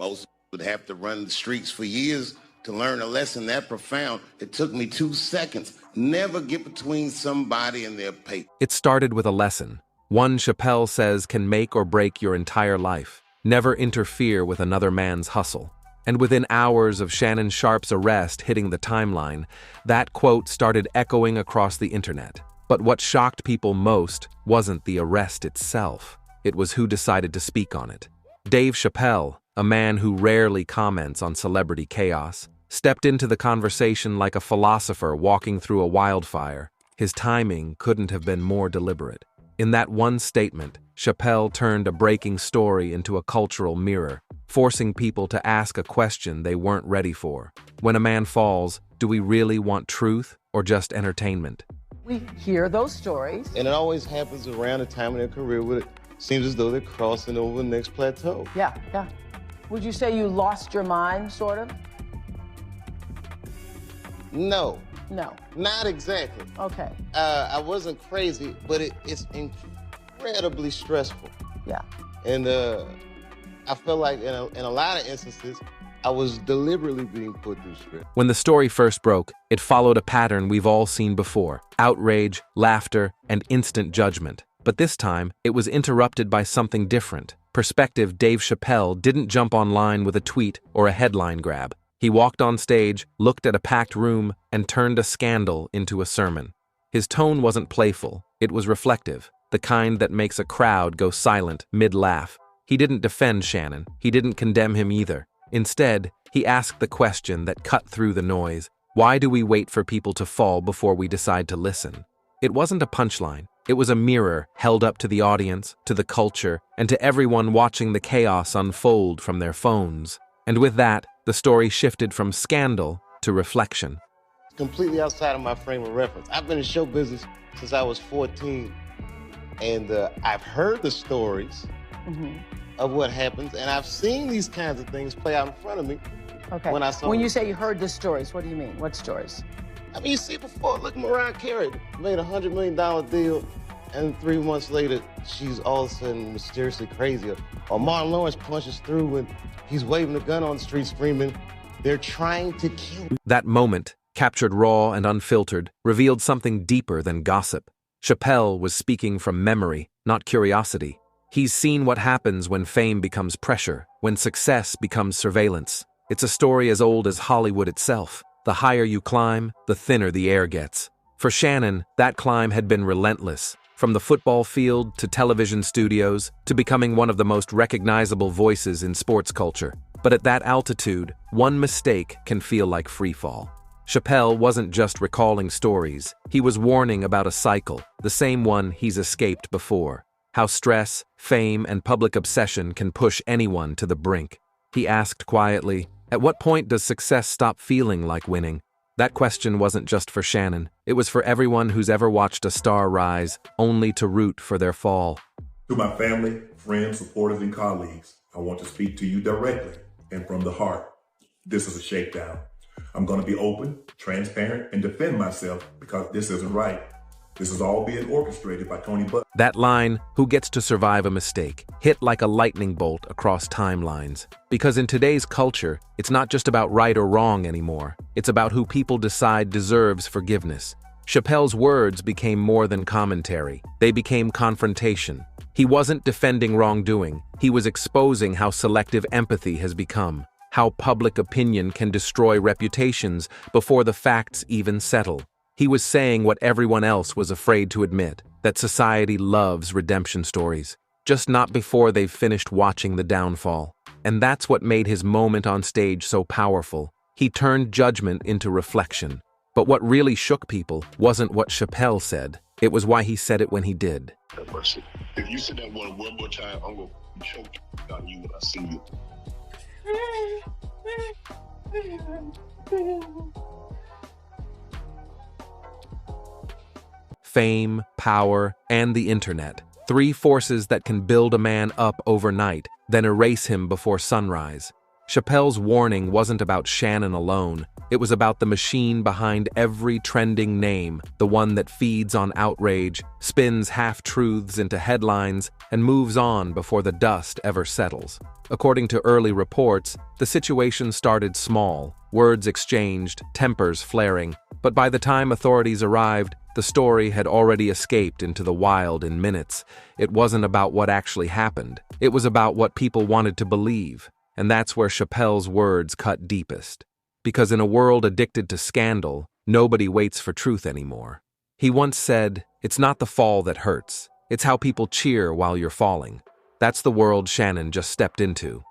Most would have to run the streets for years to learn a lesson that profound. It took me 2 seconds. Never get between somebody and their paper. It started with a lesson. One Chappelle says can make or break your entire life. Never interfere with another man's hustle. And within hours of Shannon Sharpe's arrest hitting the timeline, that quote started echoing across the internet. But what shocked people most wasn't the arrest itself. It was who decided to speak on it. Dave Chappelle, a man who rarely comments on celebrity chaos, stepped into the conversation like a philosopher walking through a wildfire. His timing couldn't have been more deliberate. In that one statement, Chappelle turned a breaking story into a cultural mirror, forcing people to ask a question they weren't ready for. When a man falls, do we really want truth or just entertainment? We hear those stories. And it always happens around the time in their career where it seems as though they're crossing over the next plateau. Yeah. Would you say you lost your mind, sort of? No. No. Not exactly. Okay. I wasn't crazy, but it's incredibly stressful. Yeah. And I felt like in a lot of instances, I was deliberately being put through script. When the story first broke, it followed a pattern we've all seen before: outrage, laughter, and instant judgment. But this time, it was interrupted by something different. Perspective Dave Chappelle didn't jump online with a tweet or a headline grab. He walked on stage, looked at a packed room, and turned a scandal into a sermon. His tone wasn't playful, it was reflective, the kind that makes a crowd go silent mid-laugh. He didn't defend Shannon, he didn't condemn him either. Instead, he asked the question that cut through the noise: why do we wait for people to fall before we decide to listen? It wasn't a punchline, it was a mirror held up to the audience, to the culture, and to everyone watching the chaos unfold from their phones. And with that, the story shifted from scandal to reflection. Completely outside of my frame of reference. I've been in show business since I was 14, and I've heard the stories of what happens, and I've seen these kinds of things play out in front of me. Okay. When you say you heard the stories, what do you mean? What stories? I mean, you see before, look, Mariah Carey made a $100 million deal, and 3 months later, she's all of a sudden mysteriously crazy. Or Martin Lawrence punches through and he's waving a gun on the street screaming, "They're trying to kill me." That moment, captured raw and unfiltered, revealed something deeper than gossip. Chappelle was speaking from memory, not curiosity. He's seen what happens when fame becomes pressure, when success becomes surveillance. It's a story as old as Hollywood itself. The higher you climb, the thinner the air gets. For Shannon, that climb had been relentless. From the football field to television studios to becoming one of the most recognizable voices in sports culture. But at that altitude, one mistake can feel like freefall. Chappelle wasn't just recalling stories, he was warning about a cycle, the same one he's escaped before. How stress, fame, and public obsession can push anyone to the brink. He asked quietly, at what point does success stop feeling like winning? That question wasn't just for Shannon, it was for everyone who's ever watched a star rise, only to root for their fall. To my family, friends, supporters, and colleagues, I want to speak to you directly and from the heart. This is a shakedown. I'm going to be open, transparent, and defend myself because this isn't right. This is all being orchestrated by Tony Butt. That line, who gets to survive a mistake, hit like a lightning bolt across timelines. Because in today's culture, it's not just about right or wrong anymore. It's about who people decide deserves forgiveness. Chappelle's words became more than commentary. They became confrontation. He wasn't defending wrongdoing. He was exposing how selective empathy has become, how public opinion can destroy reputations before the facts even settle. He was saying what everyone else was afraid to admit, that society loves redemption stories, just not before they've finished watching the downfall. And that's what made his moment on stage so powerful. He turned judgment into reflection. But what really shook people wasn't what Chappelle said. It was why he said it when he did. If you said that one more time, I'm going to choke on you when I see you. Fame, power, and the internet. 3 forces that can build a man up overnight, then erase him before sunrise. Chappelle's warning wasn't about Shannon alone. It was about the machine behind every trending name, the one that feeds on outrage, spins half-truths into headlines, and moves on before the dust ever settles. According to early reports, the situation started small, words exchanged, tempers flaring, but by the time authorities arrived, the story had already escaped into the wild in minutes. It wasn't about what actually happened. It was about what people wanted to believe. And that's where Chappelle's words cut deepest. Because in a world addicted to scandal, nobody waits for truth anymore. He once said, "It's not the fall that hurts. It's how people cheer while you're falling." That's the world Shannon just stepped into.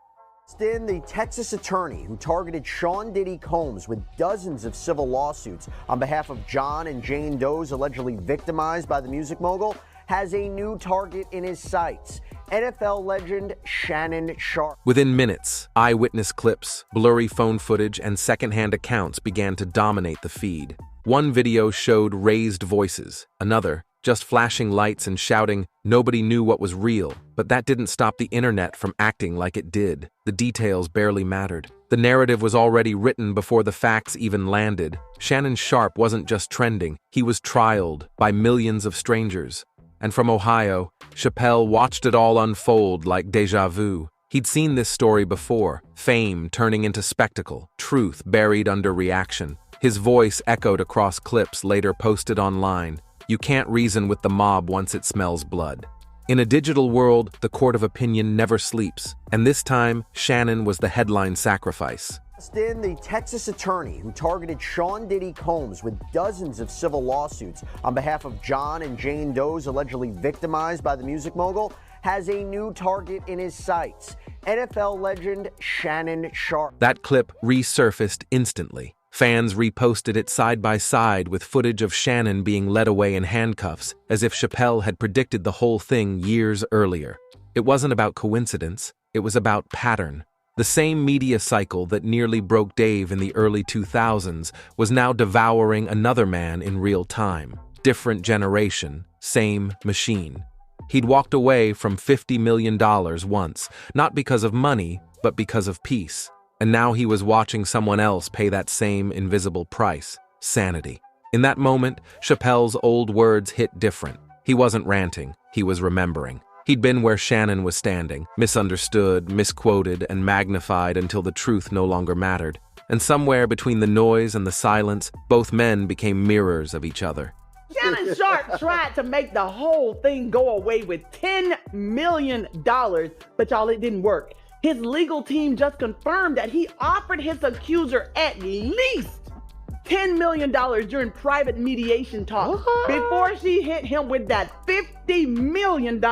In the Texas attorney who targeted Sean Diddy Combs with dozens of civil lawsuits on behalf of John and Jane Does allegedly victimized by the music mogul has a new target in his sights. NFL legend Shannon Sharpe. Within minutes, eyewitness clips, blurry phone footage, and secondhand accounts began to dominate the feed. One video showed raised voices, another just flashing lights and shouting. Nobody knew what was real, but that didn't stop the internet from acting like it did. The details barely mattered. The narrative was already written before the facts even landed. Shannon Sharpe wasn't just trending, he was trialed by millions of strangers. And from Ohio, Chappelle watched it all unfold like déjà vu. He'd seen this story before, fame turning into spectacle, truth buried under reaction. His voice echoed across clips later posted online. You can't reason with the mob once it smells blood. In a digital world, the court of opinion never sleeps, and this time, Shannon was the headline sacrifice. In the Texas attorney who targeted Sean Diddy Combs with dozens of civil lawsuits on behalf of John and Jane Does allegedly victimized by the music mogul has a new target in his sights. NFL legend Shannon Sharpe. That clip resurfaced instantly. Fans reposted it side by side with footage of Shannon being led away in handcuffs, as if Chappelle had predicted the whole thing years earlier. It wasn't about coincidence, it was about pattern. The same media cycle that nearly broke Dave in the early 2000s was now devouring another man in real time. Different generation, same machine. He'd walked away from $50 million once, not because of money, but because of peace. And now he was watching someone else pay that same invisible price, sanity. In that moment, Chappelle's old words hit different. He wasn't ranting, he was remembering. He'd been where Shannon was standing, misunderstood, misquoted, and magnified until the truth no longer mattered. And somewhere between the noise and the silence, both men became mirrors of each other. Shannon Sharpe tried to make the whole thing go away with $10 million, but y'all, it didn't work. His legal team just confirmed that he offered his accuser at least $10 million during private mediation talks before she hit him with that $50 million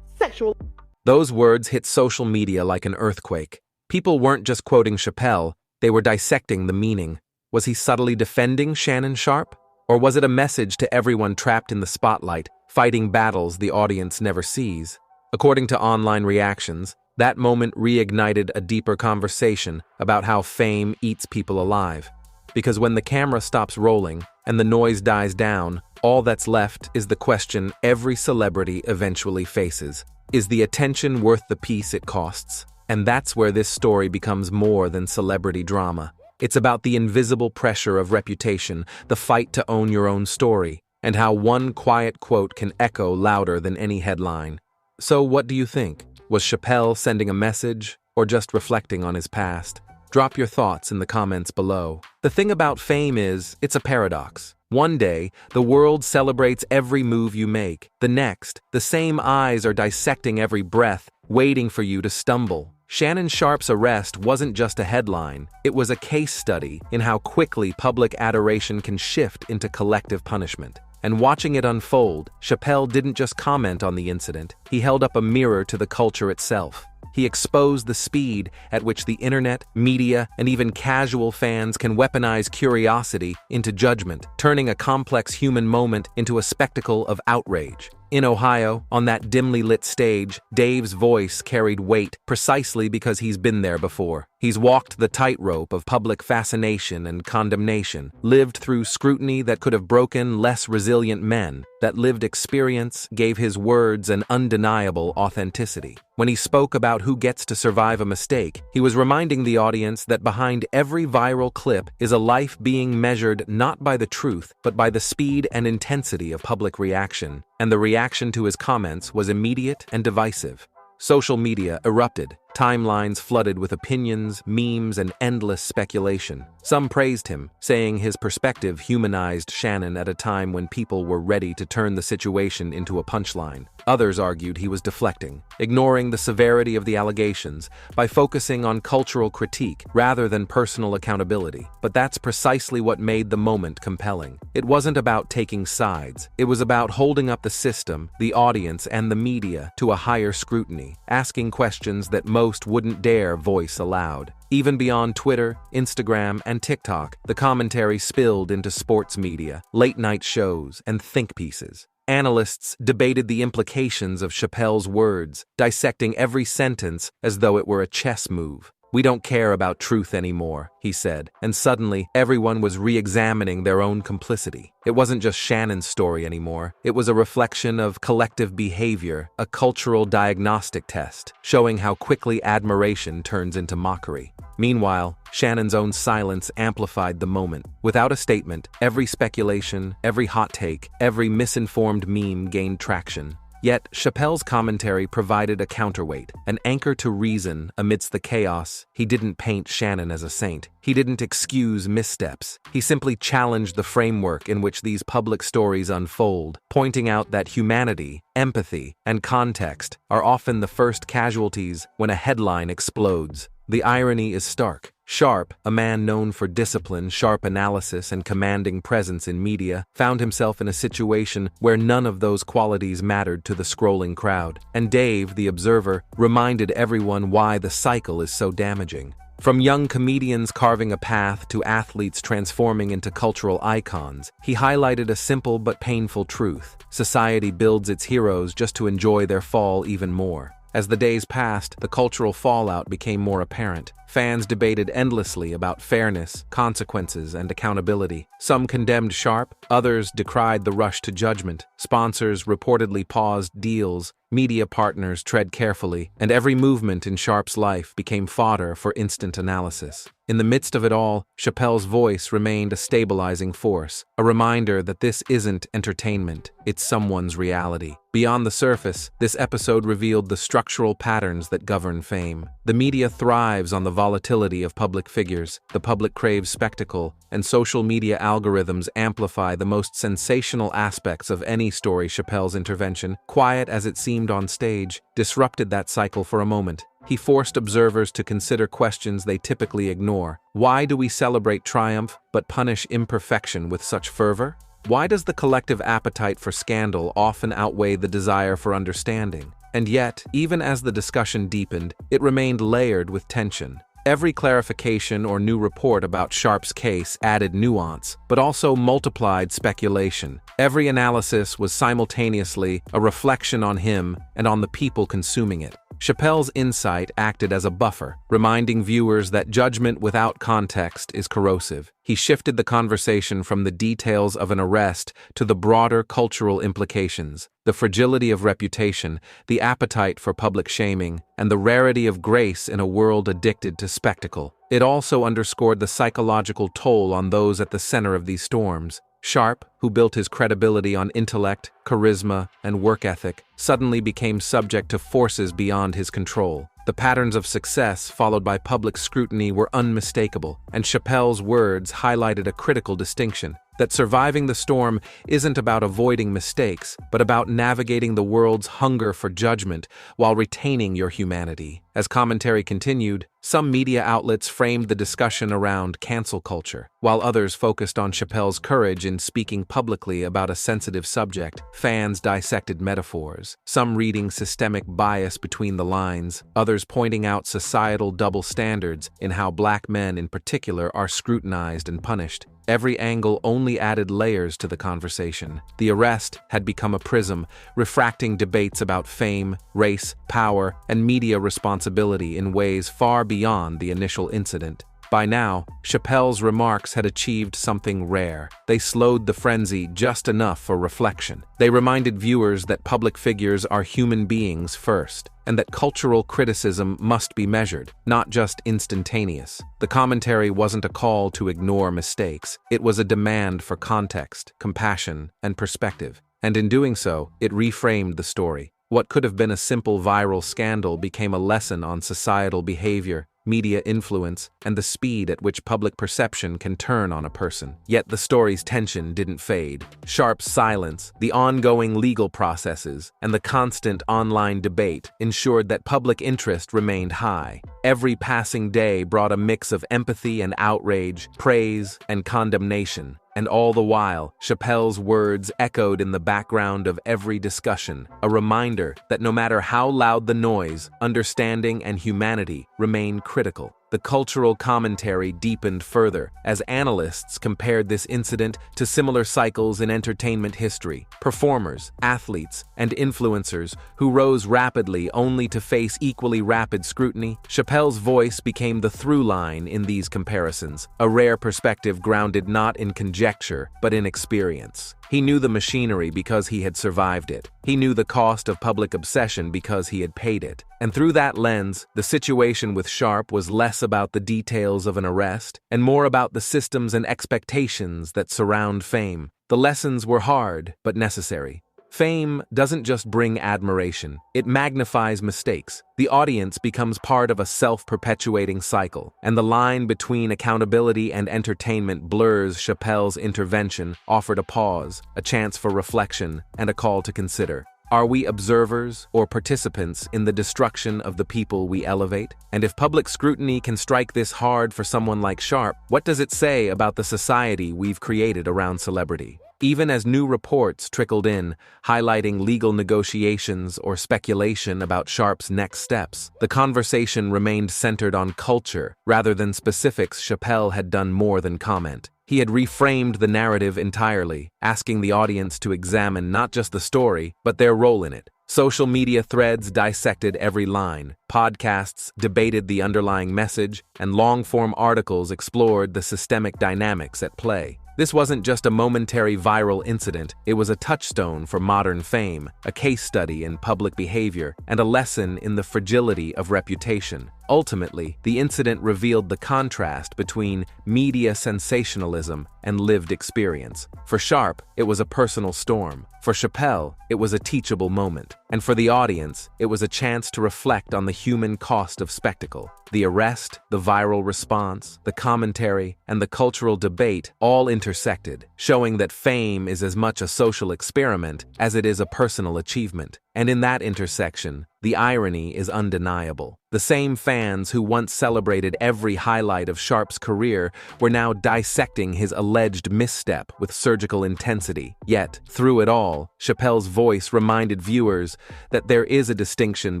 sexual. Those words hit social media like an earthquake. People weren't just quoting Chappelle, they were dissecting the meaning. Was he subtly defending Shannon Sharpe? Or was it a message to everyone trapped in the spotlight, fighting battles the audience never sees? According to online reactions, that moment reignited a deeper conversation about how fame eats people alive. Because when the camera stops rolling and the noise dies down, all that's left is the question every celebrity eventually faces. Is the attention worth the peace it costs? And that's where this story becomes more than celebrity drama. It's about the invisible pressure of reputation, the fight to own your own story, and how one quiet quote can echo louder than any headline. So what do you think? Was Chappelle sending a message, or just reflecting on his past? Drop your thoughts in the comments below. The thing about fame is, it's a paradox. One day, the world celebrates every move you make. The next, the same eyes are dissecting every breath, waiting for you to stumble. Shannon Sharpe's arrest wasn't just a headline. It was a case study in how quickly public adoration can shift into collective punishment. And watching it unfold, Chappelle didn't just comment on the incident, he held up a mirror to the culture itself. He exposed the speed at which the internet, media, and even casual fans can weaponize curiosity into judgment, turning a complex human moment into a spectacle of outrage. In Ohio, on that dimly lit stage, Dave's voice carried weight precisely because he's been there before. He's walked the tightrope of public fascination and condemnation, lived through scrutiny that could have broken less resilient men. That lived experience gave his words an undeniable authenticity. When he spoke about who gets to survive a mistake, he was reminding the audience that behind every viral clip is a life being measured not by the truth, but by the speed and intensity of public reaction. And the reaction to his comments was immediate and divisive. Social media erupted, timelines flooded with opinions, memes, and endless speculation. Some praised him, saying his perspective humanized Shannon at a time when people were ready to turn the situation into a punchline. Others argued he was deflecting, ignoring the severity of the allegations by focusing on cultural critique rather than personal accountability. But that's precisely what made the moment compelling. It wasn't about taking sides. It was about holding up the system, the audience, and the media to a higher scrutiny, asking questions that most wouldn't dare voice aloud. Even beyond Twitter, Instagram, and TikTok, the commentary spilled into sports media, late-night shows, and think pieces. Analysts debated the implications of Chappelle's words, dissecting every sentence as though it were a chess move. "We don't care about truth anymore," he said, and suddenly everyone was re-examining their own complicity. It wasn't just Shannon's story anymore. It was a reflection of collective behavior, a cultural diagnostic test, showing how quickly admiration turns into mockery. Meanwhile, Shannon's own silence amplified the moment. Without a statement, every speculation, every hot take, every misinformed meme gained traction. Yet, Chappelle's commentary provided a counterweight, an anchor to reason amidst the chaos. He didn't paint Shannon as a saint. He didn't excuse missteps. He simply challenged the framework in which these public stories unfold, pointing out that humanity, empathy, and context are often the first casualties when a headline explodes. The irony is stark. Sharpe, a man known for discipline, sharp analysis, and commanding presence in media, found himself in a situation where none of those qualities mattered to the scrolling crowd. And Dave, the observer, reminded everyone why the cycle is so damaging. From young comedians carving a path to athletes transforming into cultural icons, he highlighted a simple but painful truth. Society builds its heroes just to enjoy their fall even more. As the days passed, the cultural fallout became more apparent. Fans debated endlessly about fairness, consequences, and accountability. Some condemned Sharpe, others decried the rush to judgment. Sponsors reportedly paused deals, media partners tread carefully, and every movement in Sharpe's life became fodder for instant analysis. In the midst of it all, Chappelle's voice remained a stabilizing force, a reminder that this isn't entertainment, it's someone's reality. Beyond the surface, this episode revealed the structural patterns that govern fame. The media thrives on the volatility of public figures, the public craves spectacle, and social media algorithms amplify the most sensational aspects of any story. Chappelle's intervention, quiet as it seemed on stage, disrupted that cycle for a moment. He forced observers to consider questions they typically ignore. Why do we celebrate triumph but punish imperfection with such fervor? Why does the collective appetite for scandal often outweigh the desire for understanding? And yet, even as the discussion deepened, it remained layered with tension. Every clarification or new report about Sharpe's case added nuance, but also multiplied speculation. Every analysis was simultaneously a reflection on him and on the people consuming it. Chappelle's insight acted as a buffer, reminding viewers that judgment without context is corrosive. He shifted the conversation from the details of an arrest to the broader cultural implications, the fragility of reputation, the appetite for public shaming, and the rarity of grace in a world addicted to spectacle. It also underscored the psychological toll on those at the center of these storms. Sharpe, who built his credibility on intellect, charisma, and work ethic, suddenly became subject to forces beyond his control. The patterns of success followed by public scrutiny were unmistakable, and Chappelle's words highlighted a critical distinction: that surviving the storm isn't about avoiding mistakes, but about navigating the world's hunger for judgment while retaining your humanity. As commentary continued, some media outlets framed the discussion around cancel culture, while others focused on Chappelle's courage in speaking publicly about a sensitive subject. Fans dissected metaphors, some reading systemic bias between the lines, others pointing out societal double standards in how black men in particular are scrutinized and punished. Every angle only added layers to the conversation. The arrest had become a prism, refracting debates about fame, race, power, and media responsibility in ways far beyond the initial incident. By now, Chappelle's remarks had achieved something rare. They slowed the frenzy just enough for reflection. They reminded viewers that public figures are human beings first, and that cultural criticism must be measured, not just instantaneous. The commentary wasn't a call to ignore mistakes. It was a demand for context, compassion, and perspective. And in doing so, it reframed the story. What could have been a simple viral scandal became a lesson on societal behavior, media influence, and the speed at which public perception can turn on a person. Yet the story's tension didn't fade. Sharpe's silence, the ongoing legal processes, and the constant online debate ensured that public interest remained high. Every passing day brought a mix of empathy and outrage, praise and condemnation. And all the while, Chappelle's words echoed in the background of every discussion, a reminder that no matter how loud the noise, understanding and humanity remain critical. The cultural commentary deepened further as analysts compared this incident to similar cycles in entertainment history. Performers, athletes, and influencers who rose rapidly only to face equally rapid scrutiny. Chappelle's voice became the through line in these comparisons, a rare perspective grounded not in conjecture but in experience. He knew the machinery because he had survived it. He knew the cost of public obsession because he had paid it. And through that lens, the situation with Sharpe was less about the details of an arrest and more about the systems and expectations that surround fame. The lessons were hard, but necessary. Fame doesn't just bring admiration, it magnifies mistakes. The audience becomes part of a self-perpetuating cycle, and the line between accountability and entertainment blurs. Chappelle's intervention offered a pause, a chance for reflection, and a call to consider. Are we observers or participants in the destruction of the people we elevate? And if public scrutiny can strike this hard for someone like Sharpe, what does it say about the society we've created around celebrity? Even as new reports trickled in, highlighting legal negotiations or speculation about Sharpe's next steps, the conversation remained centered on culture rather than specifics. Chappelle had done more than comment. He had reframed the narrative entirely, asking the audience to examine not just the story, but their role in it. Social media threads dissected every line, podcasts debated the underlying message, and long-form articles explored the systemic dynamics at play. This wasn't just a momentary viral incident, it was a touchstone for modern fame, a case study in public behavior, and a lesson in the fragility of reputation. Ultimately, the incident revealed the contrast between media sensationalism and lived experience. For Sharpe, it was a personal storm. For Chappelle, it was a teachable moment. And for the audience, it was a chance to reflect on the human cost of spectacle. The arrest, the viral response, the commentary, and the cultural debate all intersected, showing that fame is as much a social experiment as it is a personal achievement. And in that intersection, the irony is undeniable. The same fans who once celebrated every highlight of Sharpe's career were now dissecting his alleged misstep with surgical intensity. Yet, through it all, Chappelle's voice reminded viewers that there is a distinction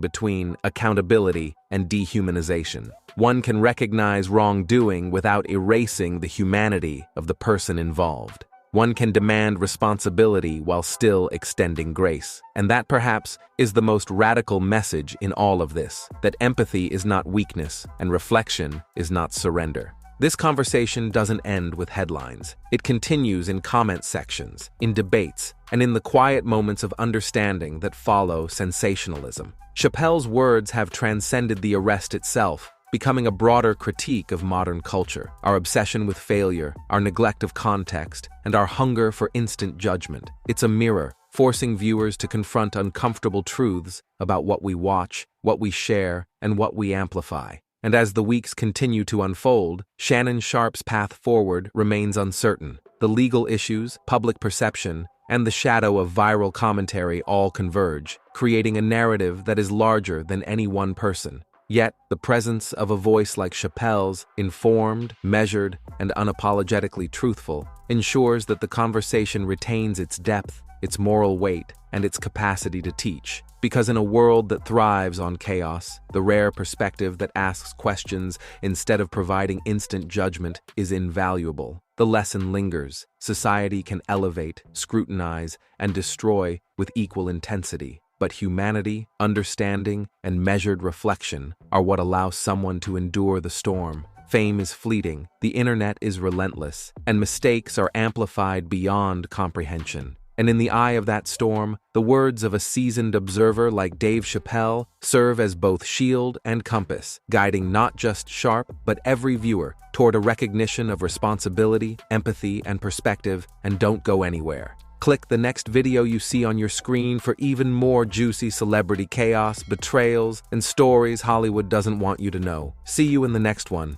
between accountability and dehumanization. One can recognize wrongdoing without erasing the humanity of the person involved. One can demand responsibility while still extending grace. And that, perhaps, is the most radical message in all of this, that empathy is not weakness and reflection is not surrender. This conversation doesn't end with headlines. It continues in comment sections, in debates, and in the quiet moments of understanding that follow sensationalism. Chappelle's words have transcended the arrest itself, becoming a broader critique of modern culture, our obsession with failure, our neglect of context, and our hunger for instant judgment. It's a mirror, forcing viewers to confront uncomfortable truths about what we watch, what we share, and what we amplify. And as the weeks continue to unfold, Shannon Sharpe's path forward remains uncertain. The legal issues, public perception, and the shadow of viral commentary all converge, creating a narrative that is larger than any one person. Yet, the presence of a voice like Chappelle's, informed, measured, and unapologetically truthful, ensures that the conversation retains its depth, its moral weight, and its capacity to teach. Because in a world that thrives on chaos, the rare perspective that asks questions instead of providing instant judgment is invaluable. The lesson lingers. Society can elevate, scrutinize, and destroy with equal intensity. But humanity, understanding, and measured reflection are what allow someone to endure the storm. Fame is fleeting, the internet is relentless, and mistakes are amplified beyond comprehension. And in the eye of that storm, the words of a seasoned observer like Dave Chappelle serve as both shield and compass, guiding not just Sharpe, but every viewer toward a recognition of responsibility, empathy, and perspective. And don't go anywhere. Click the next video you see on your screen for even more juicy celebrity chaos, betrayals, and stories Hollywood doesn't want you to know. See you in the next one.